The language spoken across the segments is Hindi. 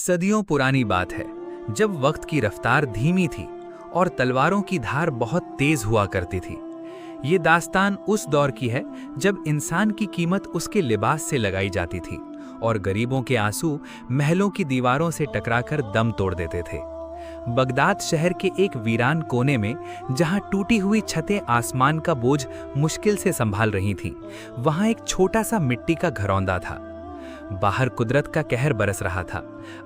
सदियों पुरानी बात है जब वक्त की रफ्तार धीमी थी और तलवारों की धार बहुत तेज हुआ करती थी। ये दास्तान उस दौर की है जब इंसान की कीमत उसके लिबास से लगाई जाती थी और गरीबों के आंसू महलों की दीवारों से टकराकर दम तोड़ देते थे। बगदाद शहर के एक वीरान कोने में जहां टूटी हुई छतें आसमान का बोझ मुश्किल से संभाल रही थीं, वहां एक छोटा सा मिट्टी का घरौंदा था। बाहर कुदरत का कहर बरस रहा था।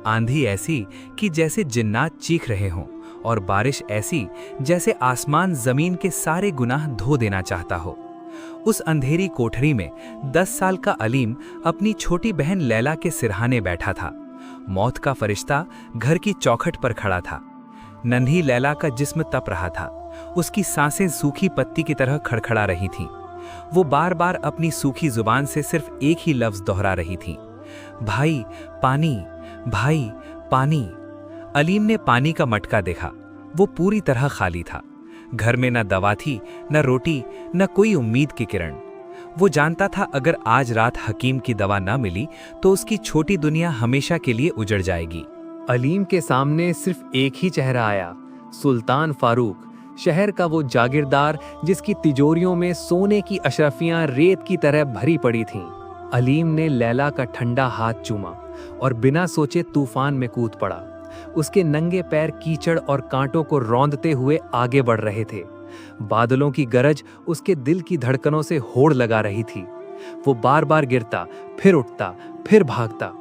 आंधी ऐसी कि जैसे जिन्नात चीख रहे हों और बारिश ऐसी जैसे आसमान जमीन के सारे गुनाह धो देना चाहता हो। उस अंधेरी कोठरी में 10 साल का अलीम अपनी छोटी बहन लैला के सिरहाने बैठा था। मौत का फरिश्ता घर की चौखट पर खड़ा था। नन्ही लैला का जिस्म तप रहा था। उसकी सांसें सूखी पत्ती की तरह खड़खड़ा रही थीं। वो बार बार अपनी सूखी जुबान से सिर्फ एक ही लफ्ज दोहरा रही थी, भाई पानी, भाई पानी। अलीम ने पानी का मटका देखा। वो पूरी तरह खाली था। घर में न दवा थी, न रोटी, न कोई उम्मीद की किरण। वो जानता था अगर आज रात हकीम की दवा न मिली तो उसकी छोटी दुनिया हमेशा के लिए उजड़ जाएगी। अलीम के सामने सिर्फ एक ही चेहरा आया, सुल्तान फारूक, शहर का वो जागीरदार जिसकी तिजोरियों में सोने की अशरफियां रेत की तरह भरी पड़ी थीं। अलीम ने लैला का ठंडा हाथ चूमा और बिना सोचे तूफान में कूद पड़ा। उसके नंगे पैर कीचड़ और कांटों को रौंदते हुए आगे बढ़ रहे थे। बादलों की गरज उसके दिल की धड़कनों से होड़ लगा रही थी। वो बार बार गिरता, फिर उठता, फिर भागता।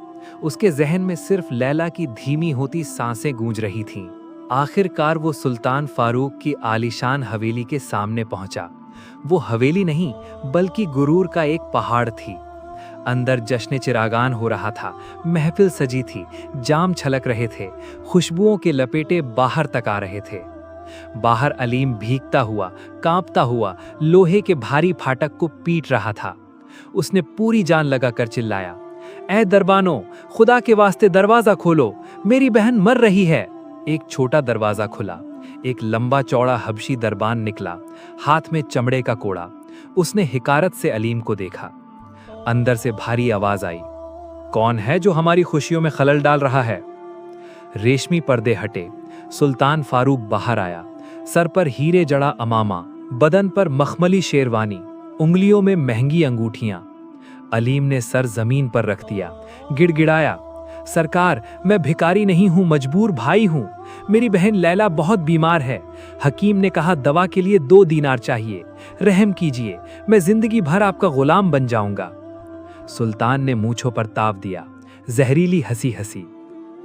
उसके जहन में सिर्फ लैला की धीमी होती सांसें गूंज रही थीं। आखिरकार वो सुल्तान फारूक की आलीशान हवेली के सामने पहुंचा। वो हवेली नहीं बल्कि गुरूर का एक पहाड़ थी। अंदर जश्न चिरागान हो रहा था, महफिल सजी थी, जाम छलक रहे थे, खुशबुओं के लपेटे बाहर तक आ रहे थे। बाहर अलीम भीगता हुआ, कांपता हुआ लोहे के भारी फाटक को पीट रहा था। उसने पूरी जान लगाकर चिल्लाया, ऐ दरबानो, खुदा के वास्ते दरवाजा खोलो, मेरी बहन मर रही है। एक छोटा दरवाजा खुला। एक लंबा चौड़ा हबशी दरबान निकला, हाथ में चमड़े का कोड़ा। उसने हिकारत से अलीम को देखा। अंदर से भारी आवाज आई, कौन है जो हमारी खुशियों में खलल डाल रहा है? रेशमी पर्दे हटे। सुल्तान फारूक बाहर आया। सर पर हीरे जड़ा अमामा, बदन पर मखमली शेरवानी, उंगलियों में महंगी अंगूठियां। अलीम ने सर जमीन पर रख दिया, गिड़गिड़ाया, सरकार, मैं भिखारी नहीं हूं, मजबूर भाई हूं। मेरी बहन लैला बहुत बीमार है। हकीम ने कहा दवा के लिए 2 दीनार चाहिए। रहम कीजिए, मैं जिंदगी भर आपका गुलाम बन जाऊंगा। सुल्तान ने मूंछों पर ताव दिया, जहरीली हंसी हंसी।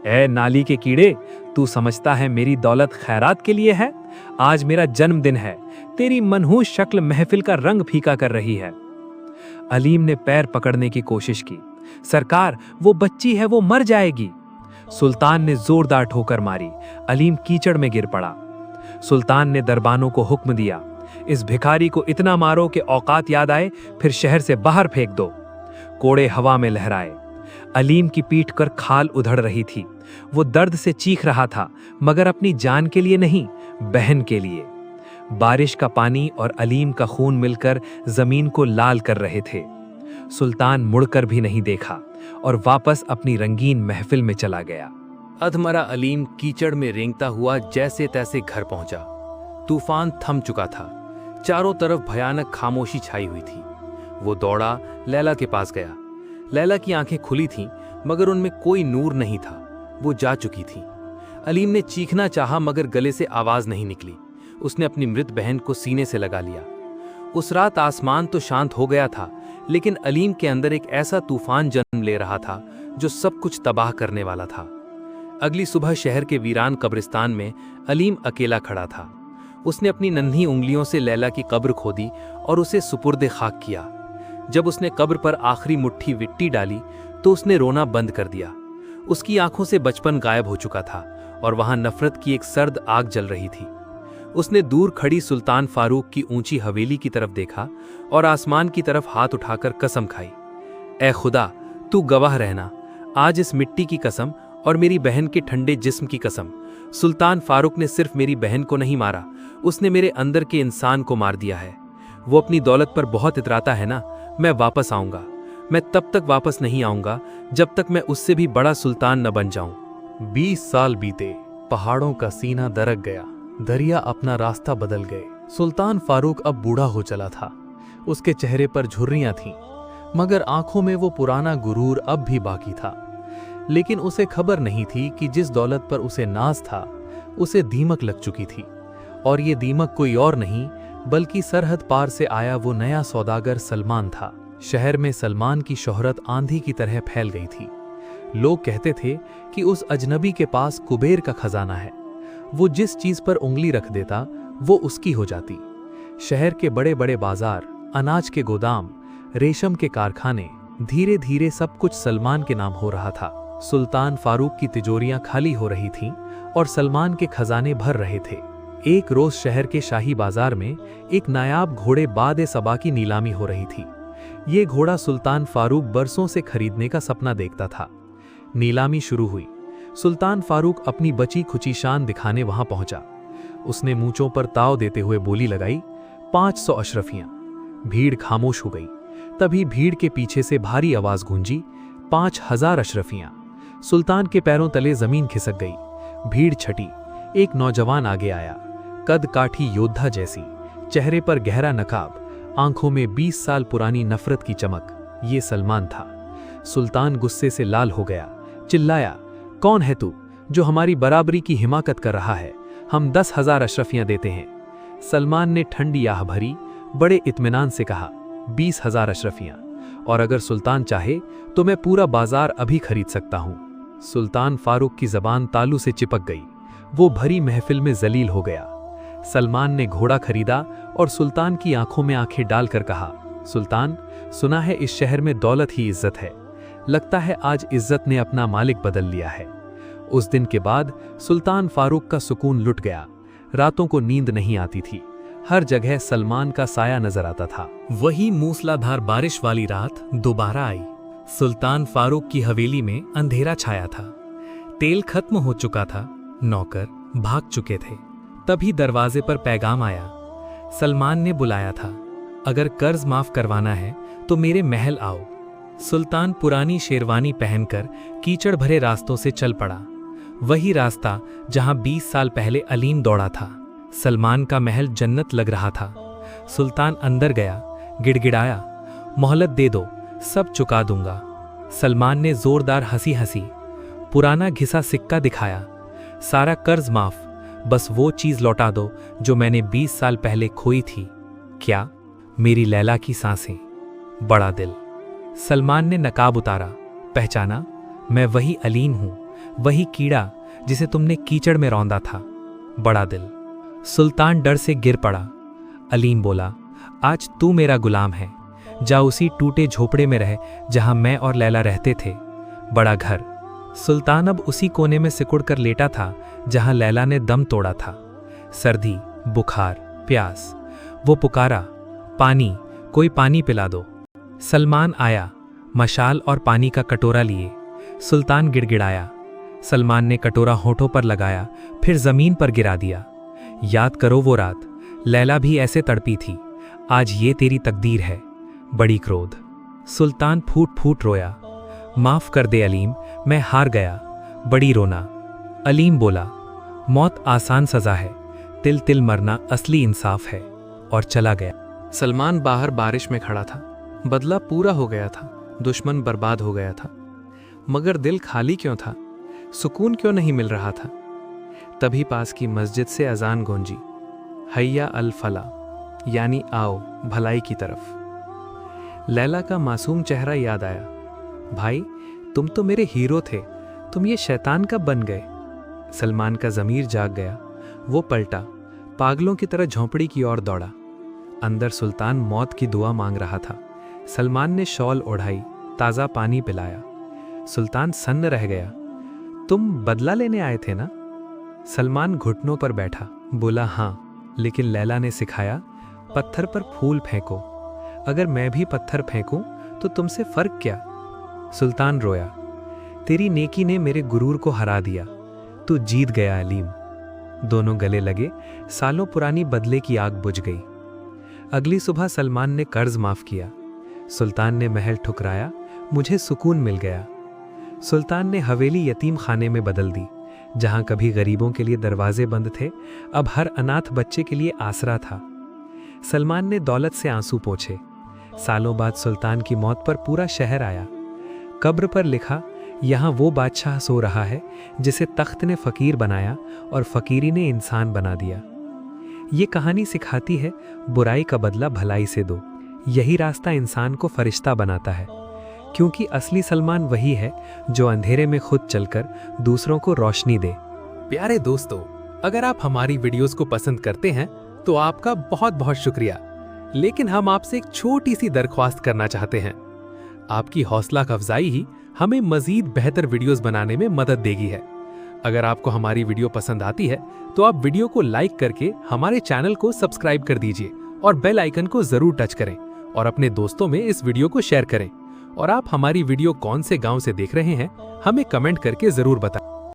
ऐ नाली के कीड़े, तू समझता है मेरी दौलत खैरात के लिए है? आज मेरा जन्मदिन है। तेरी मनहूस शक्ल महफिल का रंग फीका कर रही है। अलीम ने पैर पकड़ने की कोशिश की। सरकार, वो बच्ची है, वो मर जाएगी। सुल्तान ने जोरदार ठोकर मारी। अलीम कीचड़ में गिर पड़ा। सुल्तान ने दरबानों को हुक्म दिया, इस भिखारी को इतना मारो कि औकात याद आए, फिर शहर से बाहर फेंक दो। कोड़े हवा में लहराए। अलीम की पीठ पर खाल उधड़ रही थी। वो दर्द से चीख रहा था, मगर अपनी जान के लिए नहीं, बहन के लिए। बारिश का पानी और अलीम का खून मिलकर जमीन को लाल कर रहे थे। सुल्तान मुड़कर भी नहीं देखा और वापस अपनी रंगीन महफिल में चला गया। अधमरा अलीम कीचड़ में रेंगता हुआ जैसे तैसे घर पहुंचा। तूफान थम चुका था। चारों तरफ भयानक खामोशी छाई हुई थी। वो दौड़ा, लैला के पास गया। लैला की आंखें खुली थीं, मगर उनमें कोई नूर नहीं था। वो जा चुकी थी। अलीम ने चीखना चाहा, मगर गले से आवाज नहीं निकली। उसने अपनी मृत बहन को सीने से लगा लिया। उस रात आसमान तो शांत हो गया था, लेकिन अलीम के अंदर एक ऐसा तूफान जन्म ले रहा था जो सब कुछ तबाह करने वाला था। अगली सुबह शहर के वीरान कब्रिस्तान में अलीम अकेला खड़ा था। उसने अपनी नन्ही उंगलियों से लैला की कब्र खोदी और उसे सुपुर्दे खाक किया। जब उसने कब्र पर आखिरी मुट्ठी मिट्टी डाली तो उसने रोना बंद कर दिया। उसकी आंखों से बचपन गायब हो चुका था और वहां नफरत की एक सर्द आग जल रही थी। उसने दूर खड़ी सुल्तान फारूक की ऊंची हवेली की तरफ देखा और आसमान की तरफ हाथ उठाकर कसम खाई, ऐ खुदा, तू गवाह रहना, आज इस मिट्टी की कसम और मेरी बहन के ठंडे जिस्म की कसम, सुल्तान फारूक ने सिर्फ मेरी बहन को नहीं मारा, उसने मेरे अंदर के इंसान को मार दिया है। वो अपनी दौलत पर बहुत इतराता है ना। मैं वापस आऊंगा। मैं तब तक वापस नहीं आऊंगा जब तक मैं उससे भी बड़ा सुल्तान न बन जाऊं। 20 साल बीते, पहाड़ों का सीना दरक गया, दरिया अपना रास्ता बदल गए। सुल्तान फारूक अब बूढ़ा हो चला था। उसके चेहरे पर झुर्रियां थीं, मगर आंखों में वो पुराना गुरूर अब भी बाकी था। लेकिन उसे खबर नहीं थी कि जिस दौलत पर उसे नाज था, उसे दीमक लग चुकी थी। और ये दीमक कोई और नहीं बल्कि सरहद पार से आया वो नया सौदागर सलमान था। शहर में सलमान की शोहरत आंधी की तरह फैल गई थी। लोग कहते थे कि उस अजनबी के पास कुबेर का खजाना है। वो जिस चीज पर उंगली रख देता वो उसकी हो जाती। शहर के बड़े बड़े बाजार, अनाज के गोदाम, रेशम के कारखाने, धीरे धीरे सब कुछ सलमान के नाम हो रहा था। सुल्तान फारूक की तिजोरियां खाली हो रही थीं और सलमान के खजाने भर रहे थे। एक रोज शहर के शाही बाजार में एक नायाब घोड़े बादे सबा की नीलामी हो रही थी। ये घोड़ा सुल्तान फारूक बरसों से खरीदने का सपना देखता था। नीलामी शुरू हुई। सुल्तान फारूक अपनी बची खुची शान दिखाने वहां पहुंचा। उसने मूंचों पर ताव देते हुए बोली लगाई, 500 अशरफियां। भीड़ खामोश हो गई। तभी भीड़ के पीछे से भारी आवाज गूंजी, 5000 अशरफियां। सुल्तान के पैरों तले जमीन खिसक गई। भीड़ छटी। एक नौजवान आगे आया, कद काठी योद्धा जैसी, चेहरे पर गहरा नकाब, आंखों में 20 साल पुरानी नफरत की चमक। ये सलमान था। सुल्तान गुस्से से लाल हो गया, चिल्लाया, कौन है तू जो हमारी बराबरी की हिमाकत कर रहा है? हम 10,000 अशरफियां देते हैं। सलमान ने ठंडी आह भरी, बड़े इत्मीनान से कहा, 20,000 अशरफियां, और अगर सुल्तान चाहे तो मैं पूरा बाजार अभी खरीद सकता हूं। सुल्तान फारूक की जबान तालू से चिपक गई। वो भरी महफिल में जलील हो गया। सलमान ने घोड़ा खरीदा और सुल्तान की आंखों में आंखें डालकर कहा, सुल्तान, सुना है इस शहर में दौलत ही इज्जत है। लगता है आज इज्जत ने अपना मालिक बदल लिया है। उस दिन के बाद सुल्तान फारूक का सुकून लुट गया। रातों को नींद नहीं आती थी। हर जगह सलमान का साया नजर आता था। वही मूसलाधार बारिश वाली रात दोबारा आई। सुल्तान फारूक की हवेली में अंधेरा छाया था। तेल खत्म हो चुका था। नौकर भाग चुके थे। तभी दरवाजे पर पैगाम आया। सलमान ने बुलाया था, अगर कर्ज माफ करवाना है तो मेरे महल आओ। सुल्तान पुरानी शेरवानी पहनकर कीचड़ भरे रास्तों से चल पड़ा। वही रास्ता जहां 20 साल पहले अलीम दौड़ा था। सलमान का महल जन्नत लग रहा था। सुल्तान अंदर गया, गिड़गिड़ाया, मोहलत दे दो, सब चुका दूंगा। सलमान ने जोरदार हंसी हंसी, पुराना घिसा सिक्का दिखाया, सारा कर्ज माफ, बस वो चीज लौटा दो जो मैंने 20 साल पहले खोई थी। क्या? मेरी लैला की सांसें। बड़ा दिल। सलमान ने नकाब उतारा, पहचाना, मैं वही अलीम हूं, वही कीड़ा जिसे तुमने कीचड़ में रौंदा था। बड़ा दिल। सुल्तान डर से गिर पड़ा। अलीम बोला, आज तू मेरा गुलाम है। जा उसी टूटे झोपड़े में रह जहां मैं और लैला रहते थे। बड़ा घर। सुल्तान अब उसी कोने में सिकुड़ कर लेटा था जहां लैला ने दम तोड़ा था। सर्दी, बुखार, प्यास। वो पुकारा, पानी, कोई पानी पिला दो। सलमान आया, मशाल और पानी का कटोरा लिए। सुल्तान गिड़गिड़ाया। सलमान ने कटोरा होठों पर लगाया, फिर जमीन पर गिरा दिया। याद करो वो रात, लैला भी ऐसे तड़पी थी। आज ये तेरी तकदीर है। बड़ी क्रोध। सुल्तान फूट फूट रोया, माफ कर दे अलीम, मैं हार गया। बड़ी रोना। अलीम बोला, मौत आसान सजा है, तिल तिल मरना असली इंसाफ है। और चला गया। सलमान बाहर बारिश में खड़ा था। बदला पूरा हो गया था, दुश्मन बर्बाद हो गया था, मगर दिल खाली क्यों था? सुकून क्यों नहीं मिल रहा था? तभी पास की मस्जिद से अजान गूंजी, हैया अल फला, यानी आओ भलाई की तरफ। लैला का मासूम चेहरा याद आया। भाई, तुम तो मेरे हीरो थे, तुम ये शैतान कब बन गए? सलमान का ज़मीर जाग गया। वो पलटा, पागलों की तरह झोंपड़ी की ओर दौड़ा। अंदर सुल्तान मौत की दुआ मांग रहा था। सलमान ने शॉल ओढ़ाई, ताज़ा पानी पिलाया। सुल्तान सन्न रह गया। तुम बदला लेने आए थे ना? सलमान घुटनों पर बैठा, बोला हाँ, लेकिन लैला ने सिखाया, पत्थर पर फूल फेंको। अगर मैं भी पत्थर फेंकूं तो तुमसे फर्क क्या? सुल्तान रोया, तेरी नेकी ने मेरे गुरूर को हरा दिया, तू जीत गया अलीम। दोनों गले लगे। सालों पुरानी बदले की आग बुझ गई। अगली सुबह सलमान ने कर्ज माफ किया। सुल्तान ने महल ठुकराया, मुझे सुकून मिल गया। सुल्तान ने हवेली यतीम खाने में बदल दी। जहां कभी गरीबों के लिए दरवाजे बंद थे, अब हर अनाथ बच्चे के लिए आसरा था। सलमान ने दौलत से आंसू पोंछे। सालों बाद सुल्तान की मौत पर पूरा शहर आया। कब्र पर लिखा, यहाँ वो बादशाह सो रहा है जिसे तख्त ने फकीर बनाया और फकीरी ने इंसान बना दिया। ये कहानी सिखाती है, बुराई का बदला भलाई से दो। यही रास्ता इंसान को फरिश्ता बनाता है, क्योंकि असली सलमान वही है जो अंधेरे में खुद चलकर दूसरों को रोशनी दे। प्यारे दोस्तों, अगर आप हमारी वीडियोस को पसंद करते हैं तो आपका बहुत बहुत शुक्रिया। लेकिन हम आपसे एक छोटी सी दरख्वास्त करना चाहते हैं। आपकी हौसला अफजाई ही हमें मजीद बेहतर वीडियोस बनाने में मदद देगी है। अगर आपको हमारी वीडियो पसंद आती है तो आप वीडियो को लाइक करके हमारे चैनल को सब्सक्राइब कर दीजिए और बेल आइकन को जरूर टच करें और अपने दोस्तों में इस वीडियो को शेयर करें। और आप हमारी वीडियो कौन से गांव से देख रहे हैं, हमें कमेंट करके जरूर बताएं।